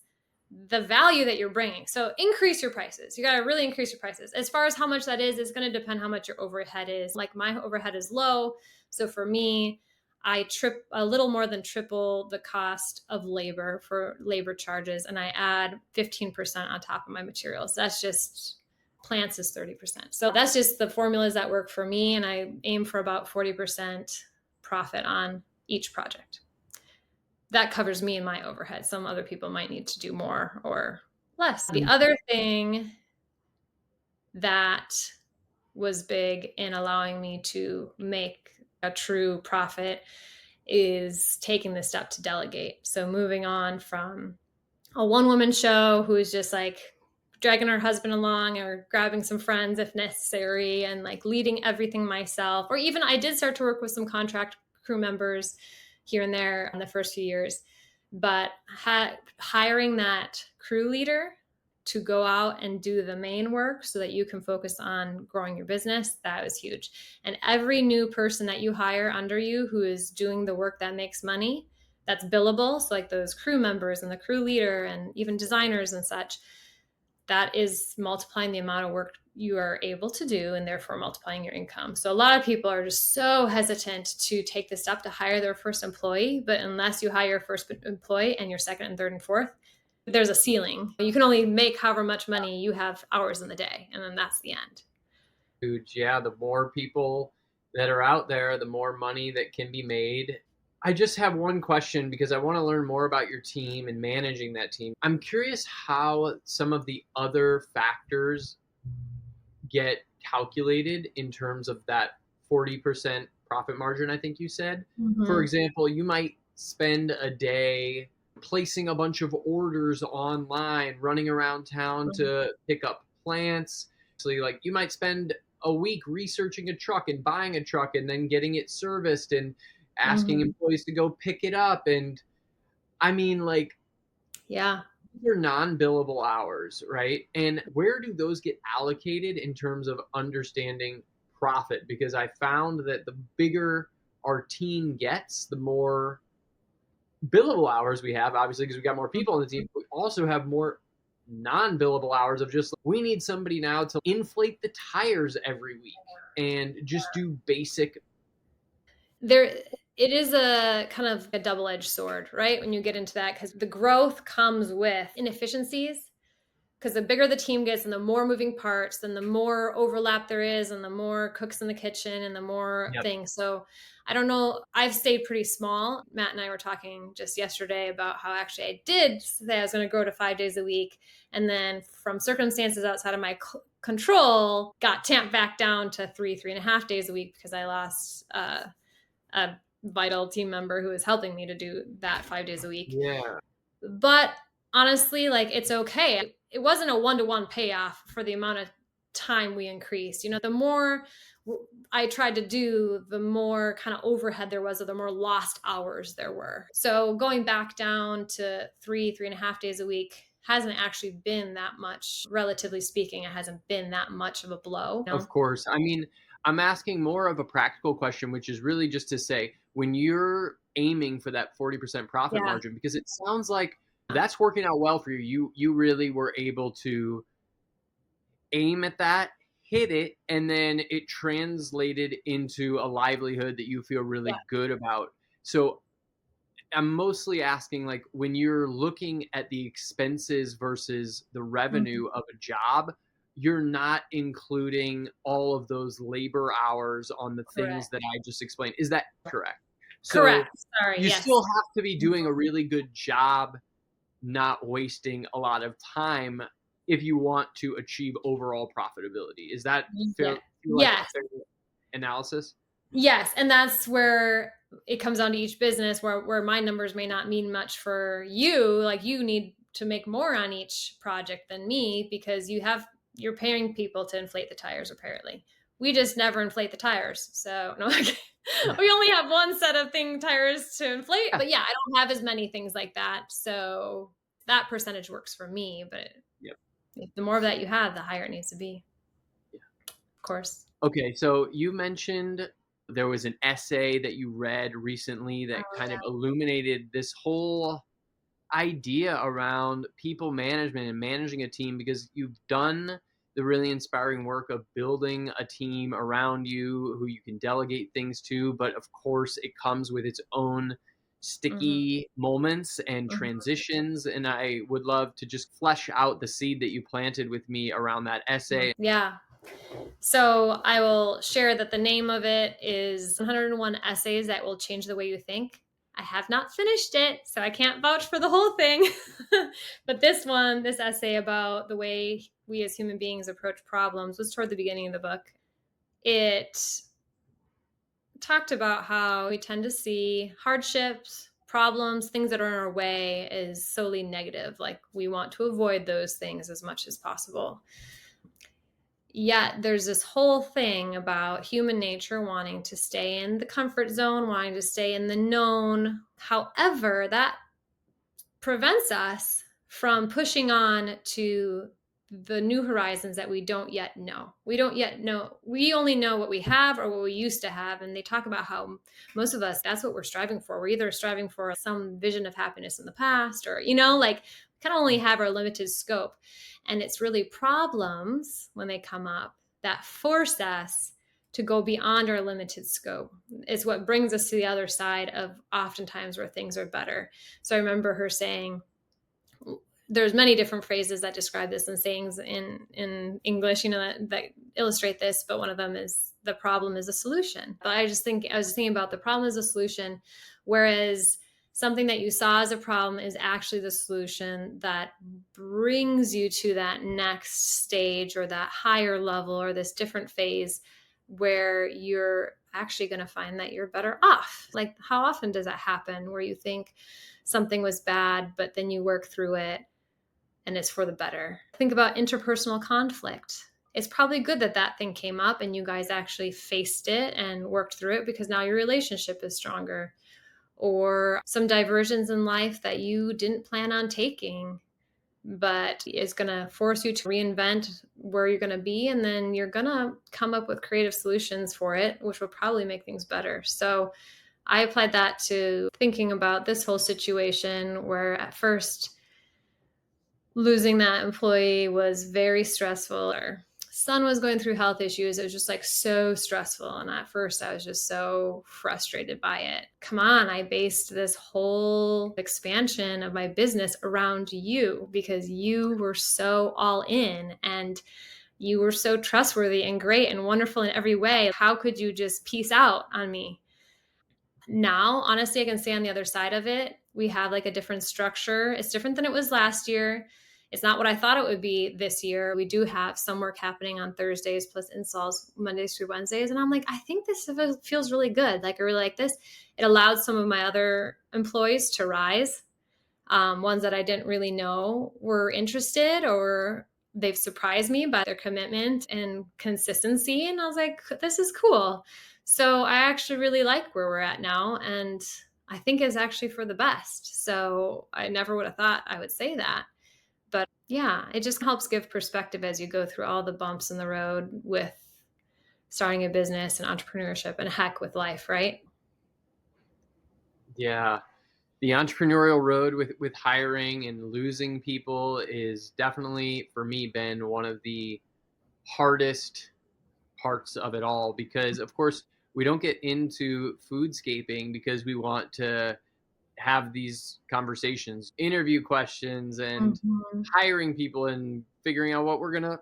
the value that you're bringing. So increase your prices. You got to really increase your prices. As far as how much that is, it's going to depend how much your overhead is. Like, my overhead is low. So for me, I a little more than triple the cost of labor for labor charges. And I add 15% on top of my materials. That's just, plants is 30%. So that's just the formulas that work for me. And I aim for about 40% profit on each project. That covers me and my overhead. Some other people might need to do more or less. The other thing that was big in allowing me to make a true profit is taking the step to delegate. So moving on from a one-woman show who is just like dragging her husband along or grabbing some friends if necessary and like leading everything myself. Or even I did start to work with some contract crew members here and there in the first few years, but hiring that crew leader to go out and do the main work so that you can focus on growing your business, that was huge. And every new person that you hire under you who is doing the work that makes money, that's billable, so like those crew members and the crew leader and even designers and such, that is multiplying the amount of work you are able to do and therefore multiplying your income. So a lot of people are just so hesitant to take the step to hire their first employee. But unless you hire your first employee and your second and third and fourth, there's a ceiling. You can only make however much money you have hours in the day. And then that's the end. Huge. Yeah, the more people that are out there, the more money that can be made. I just have one question because I want to learn more about your team and managing that team. I'm curious how some of the other factors get calculated in terms of that 40% profit margin, I think you said. For Mm-hmm. example, you might spend a day placing a bunch of orders online, running around town to pick up plants. So like you might spend a week researching a truck and buying a truck and then getting it serviced and asking Mm-hmm. employees to go pick it up. And I mean, like, Yeah. these are non-billable hours, right? And where do those get allocated in terms of understanding profit? Because I found that the bigger our team gets, the more billable hours we have, obviously, because we got more people on the team. We also have more non-billable hours of just we need somebody now to inflate the tires every week and just do basic. There, it is a kind of a double-edged sword, right? When you get into that, because the growth comes with inefficiencies. Because the bigger the team gets and the more moving parts, then the more overlap there is, and the more cooks in the kitchen and the more Yep. things. So I don't know. I've stayed pretty small. Matt and I were talking just yesterday about how actually I did say I was going to grow to 5 days a week. And then from circumstances outside of my control, got tamped back down to 3.5 days a week because I lost a vital team member who was helping me to do that 5 days a week. Yeah. But honestly, like it's okay. It wasn't a one-to-one payoff for the amount of time we increased. The more I tried to do, the more kind of overhead there was, or the more lost hours there were. So going back down to 3.5 days a week hasn't actually been that much, relatively speaking. It hasn't been that much of a blow. Of course. I mean, I'm asking more of a practical question, which is really just to say when you're aiming for that 40% profit Yeah. margin, because it sounds like that's working out well for you. You really were able to aim at that, hit it, and then it translated into a livelihood that you feel Yeah. really good about. So I'm mostly asking like when you're looking at the expenses versus the Mhm. revenue of a job, you're not including all of those labor hours on the things Correct. that I just explained. Is that correct? So Correct. Sorry. you Yes. still have to be doing a really good job not wasting a lot of time if you want to achieve overall profitability. Is that Yeah. feel like a Yes. fair analysis? Yes, and that's where it comes down to each business where my numbers may not mean much for you. Like you need to make more on each project than me because you're paying people to inflate the tires apparently. We just never inflate the tires. So no, Yeah. we only have one set of tires to inflate. Yeah. But yeah, I don't have as many things like that. So that percentage works for me, but Yep. the more of that you have, the higher it needs to be, Yeah. of course. Okay, so you mentioned there was an essay that you read recently that Oh kind of yeah. illuminated this whole idea around people management and managing a team because you've done the really inspiring work of building a team around you who you can delegate things to. But of course, it comes with its own Hmm. sticky moments and Hmm. transitions. And I would love to just flesh out the seed that you planted with me around that essay. Yeah. So I will share that the name of it is 101 Essays That Will Change the Way You Think. I have not finished it, so I can't vouch for the whole thing. But this essay about the way we as human beings approach problems was toward the beginning of the book. It talked about how we tend to see hardships, problems, things that are in our way as solely negative. Like we want to avoid those things as much as possible. Yet there's this whole thing about human nature wanting to stay in the comfort zone, wanting to stay in the known. However, that prevents us from pushing on to the new horizons that we don't yet know. We don't yet know. We only know what we have or what we used to have. And they talk about how most of us, that's what we're striving for. We're either striving for some vision of happiness in the past or, like can only have our limited scope. And it's really problems when they come up that force us to go beyond our limited scope. It's what brings us to the other side of oftentimes where things are better. So I remember her saying, there's many different phrases that describe this and sayings in English, that illustrate this, but one of them is the problem is a solution. But I was thinking about the problem is a solution, whereas something that you saw as a problem is actually the solution that brings you to that next stage or that higher level or this different phase where you're actually going to find that you're better off. Like, how often does that happen where you think something was bad, but then you work through it and it's for the better? Think about interpersonal conflict. It's probably good that that thing came up and you guys actually faced it and worked through it, because now your relationship is stronger. Or some diversions in life that you didn't plan on taking, but it's going to force you to reinvent where you're going to be. And then you're going to come up with creative solutions for it, which will probably make things better. So I applied that to thinking about this whole situation, where at first losing that employee was very stressful. Our son was going through health issues. It was just like so stressful. And at first I was just so frustrated by it. Come on, I based this whole expansion of my business around you because you were so all in and you were so trustworthy and great and wonderful in every way. How could you just peace out on me? Now, honestly, I can say on the other side of it, we have like a different structure. It's different than it was last year. It's not what I thought it would be this year. We do have some work happening on Thursdays plus installs Mondays through Wednesdays. And I'm like, I think this feels really good. Like, I really like this. It allowed some of my other employees to rise. Ones that I didn't really know were interested, or they've surprised me by their commitment and consistency. And I was like, this is cool. So I actually really like where we're at now. And I think it's actually for the best. So I never would have thought I would say that. But yeah, it just helps give perspective as you go through all the bumps in the road with starting a business and entrepreneurship and heck with life, right? Yeah. The entrepreneurial road with hiring and losing people is definitely, for me, been one of the hardest parts of it all, because of course we don't get into foodscaping because we want to have these conversations, interview questions, and Mm-hmm. hiring people and figuring out what we're going to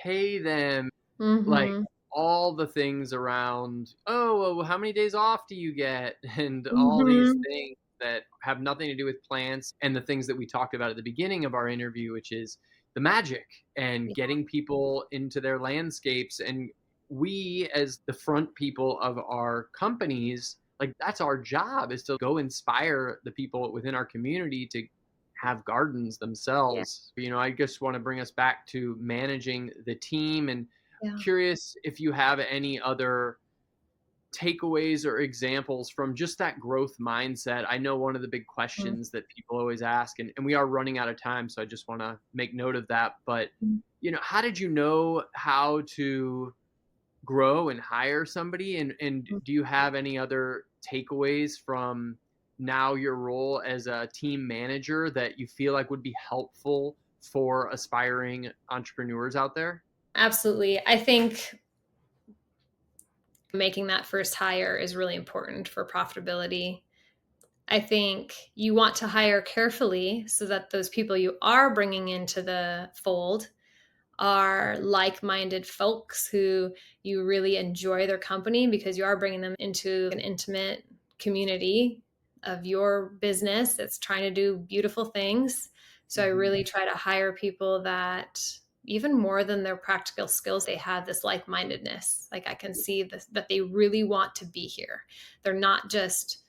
pay them, like Mm-hmm. all the things around, oh, well, how many days off do you get? And all these Mm-hmm. things that have nothing to do with plants, and the things that we talked about at the beginning of our interview, which is the magic and getting people into their landscapes. And we, as the front people of our companies, like, that's our job, is to go inspire the people within our community to have gardens Yeah. themselves. I just want to bring us back to managing the team, and Yeah. curious if you have any other takeaways or examples from just that growth mindset. I know one of the big questions that people always ask, and we are running out of time, so I just want to make note of that. But, how did you know how to grow and hire somebody? And do you have any other takeaways from now your role as a team manager that you feel like would be helpful for aspiring entrepreneurs out there? Absolutely. I think making that first hire is really important for profitability. I think you want to hire carefully so that those people you are bringing into the fold are like-minded folks who you really enjoy their company, because you are bringing them into an intimate community of your business that's trying to do beautiful things. So I really try to hire people that, even more than their practical skills, they have this like-mindedness. Like, I can see this, that they really want to be here. They're not just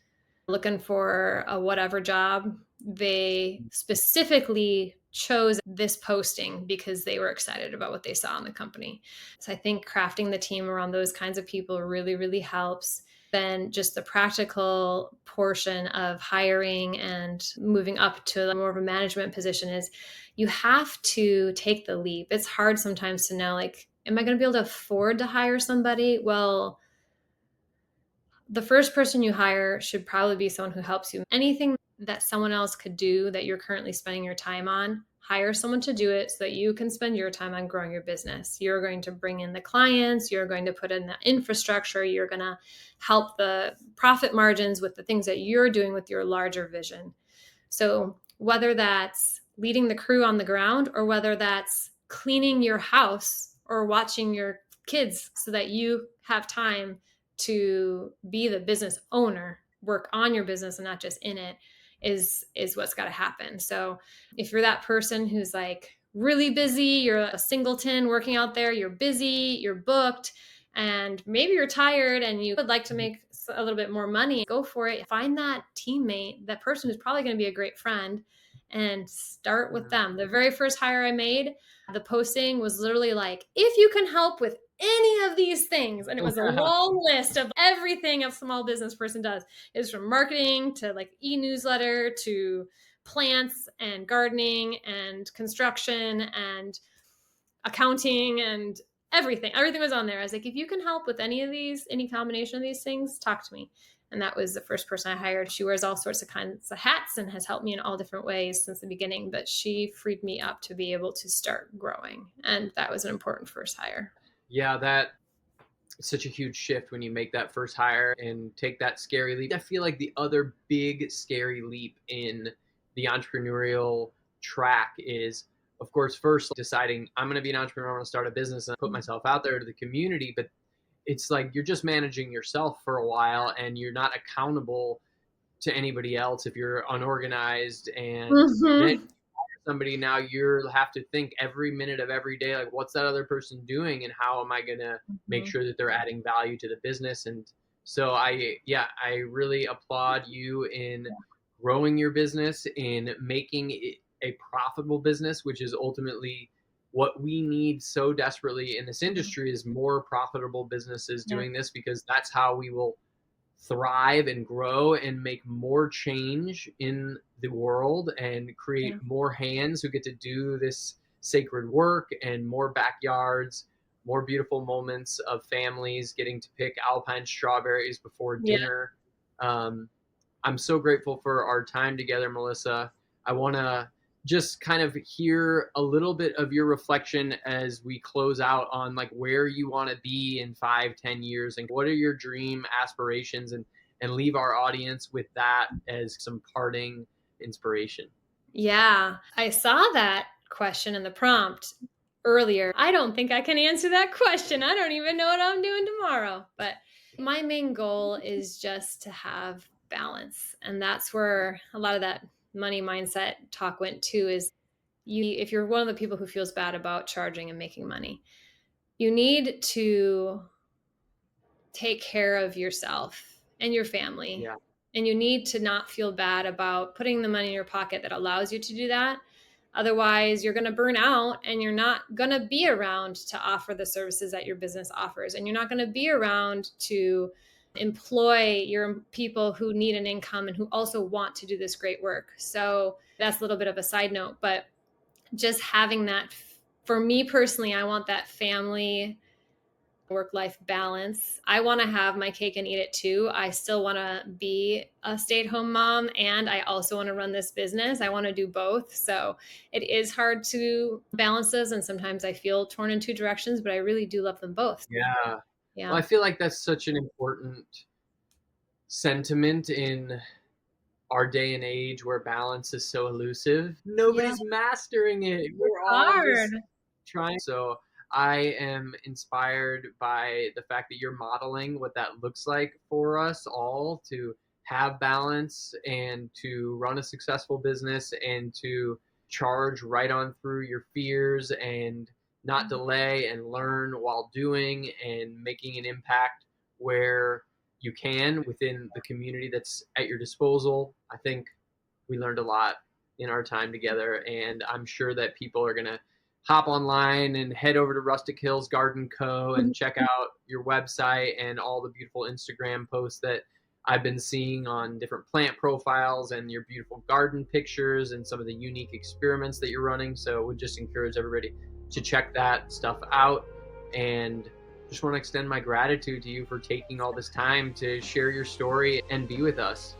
looking for a whatever job. They specifically chose this posting because they were excited about what they saw in the company. So I think crafting the team around those kinds of people really, really helps. Then just the practical portion of hiring and moving up to more of a management position is you have to take the leap. It's hard sometimes to know, like, am I going to be able to afford to hire somebody? Well, the first person you hire should probably be someone who helps you. Anything that someone else could do that you're currently spending your time on, hire someone to do it so that you can spend your time on growing your business. You're going to bring in the clients, you're going to put in the infrastructure, you're going to help the profit margins with the things that you're doing with your larger vision. So whether that's leading the crew on the ground or whether that's cleaning your house or watching your kids so that you have time to be the business owner, work on your business and not just in it, is what's got to happen. So if you're that person who's like really busy, you're a singleton working out there, you're busy, you're booked, and maybe you're tired and you would like to make a little bit more money, go for it. Find that teammate, that person who's probably going to be a great friend, and start with them. The very first hire I made, the posting was literally like, if you can help with any of these things. And it was a long list of everything a small business person does. It's from marketing to like e-newsletter to plants and gardening and construction and accounting and everything. Everything was on there. I was like, if you can help with any of these, any combination of these things, talk to me. And that was the first person I hired. She wears all sorts of kinds of hats and has helped me in all different ways since the beginning, but she freed me up to be able to start growing. And that was an important first hire. Yeah, that's such a huge shift when you make that first hire and take that scary leap. I feel like the other big scary leap in the entrepreneurial track is, of course, first deciding I'm going to be an entrepreneur, I'm going to start a business and put myself out there to the community. But it's like you're just managing yourself for a while and you're not accountable to anybody else if you're unorganized. And then somebody, now you have to think every minute of every day, like, what's that other person doing and how am I going to make sure that they're adding value to the business? And so I really applaud you in growing your business, in making it a profitable business, which is ultimately what we need so desperately in this industry, is more profitable businesses doing this, because that's how we will thrive and grow and make more change in the world and create more hands who get to do this sacred work, and more backyards, more beautiful moments of families getting to pick alpine strawberries before dinner. I'm so grateful for our time together, Melissa. I want to just kind of hear a little bit of your reflection as we close out on like where you want to be in 5-10 years and what are your dream aspirations, and leave our audience with that as some parting inspiration. Yeah, I saw that question in the prompt earlier. I don't think I can answer that question. I don't even know what I'm doing tomorrow. But my main goal is just to have balance. And that's where a lot of that money mindset talk went to, is if you're one of the people who feels bad about charging and making money, you need to take care of yourself and your family. Yeah. And you need to not feel bad about putting the money in your pocket that allows you to do that. Otherwise, you're going to burn out and you're not going to be around to offer the services that your business offers. And you're not going to be around to employ your people who need an income and who also want to do this great work. So that's a little bit of a side note, but just having that, for me personally, I want that family work-life balance. I want to have my cake and eat it too. I still want to be a stay-at-home mom, and I also want to run this business. I want to do both. So it is hard to balance those, and sometimes I feel torn in two directions, but I really do love them both. Yeah. Yeah. Well, I feel like that's such an important sentiment in our day and age where balance is so elusive. Nobody's mastering it. We're all just trying. So I am inspired by the fact that you're modeling what that looks like for us all, to have balance and to run a successful business and to charge right on through your fears and not delay and learn while doing and making an impact where you can within the community that's at your disposal. I think we learned a lot in our time together, and I'm sure that people are going to hop online and head over to Rustic Hills Garden Co. and check out your website and all the beautiful Instagram posts that I've been seeing on different plant profiles and your beautiful garden pictures and some of the unique experiments that you're running. So I would just encourage everybody to check that stuff out, and just want to extend my gratitude to you for taking all this time to share your story and be with us.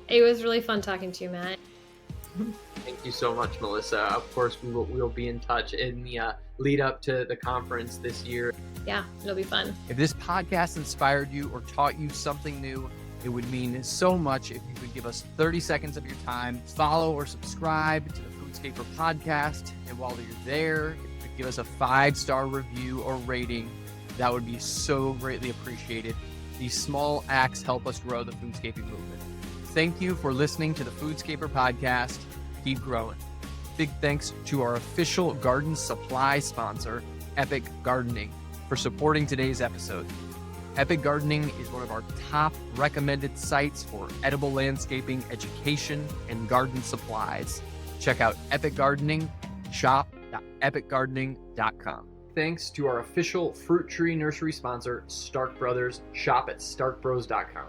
It was really fun talking to you, Matt. Thank you so much, Melissa. Of course, we'll be in touch in the lead up to the conference this year. Yeah, it'll be fun. If this podcast inspired you or taught you something new, it would mean so much if you could give us 30 seconds of your time, follow or subscribe to the Foodscaper podcast. And while you're there, if you could give us a 5-star review or rating, that would be so greatly appreciated. These small acts help us grow the Foodscaping movement. Thank you for listening to the Foodscaper podcast. Keep growing. Big thanks to our official garden supply sponsor, Epic Gardening, for supporting today's episode. Epic Gardening is one of our top recommended sites for edible landscaping, education, and garden supplies. Check out Epic Gardening, shop.epicgardening.com. Thanks to our official fruit tree nursery sponsor, Stark Brothers. Shop at starkbros.com.